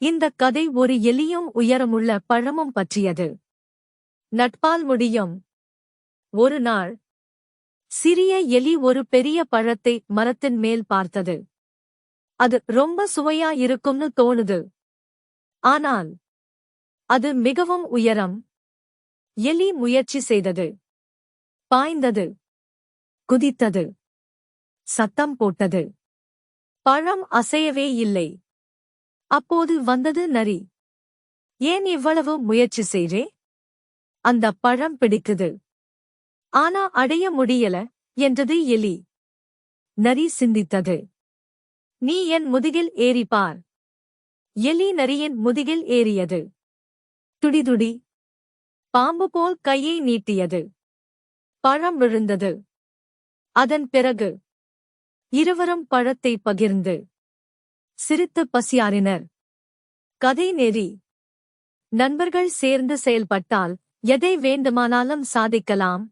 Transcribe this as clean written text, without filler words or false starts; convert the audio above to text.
இந்தக் கதை ஒரு எலியும் உயரமுள்ள பழமும் பற்றியது. நட்பால் முடியும். ஒரு நாள் சிறிய எலி ஒரு பெரிய பழத்தை மரத்தின் மேல் பார்த்தது. அது ரொம்ப சுவையா இருக்கும்னு தோணுது. ஆனால் அது மிகவும் உயரம். எலி முயற்சி செய்தது. பாய்ந்தது. குதித்தது. சத்தம் போட்டது. பழம் அசையவே இல்லை. அப்போது வந்தது நரி. ஏன் இவ்வளவு முயற்சி செய்றே? அந்தப் பழம் பிடிக்குது. ஆனா அடைய முடியல என்றது எலி. நரி சிந்தித்தது. நீ என் முதுகில் ஏறி பார். எலி நரியின் முதுகில் ஏறியது. துடிதுடி. பாம்பு போல் கையை நீட்டியது. பழம் விழுந்தது. அதன் பிறகு இருவரும் பழத்தை பகிர்ந்து சிரித்து பசியாறினர். கதை நெறி: நண்பர்கள் சேர்ந்து செயல்பட்டால் எதை வேண்டுமானாலும் சாதிக்கலாம்.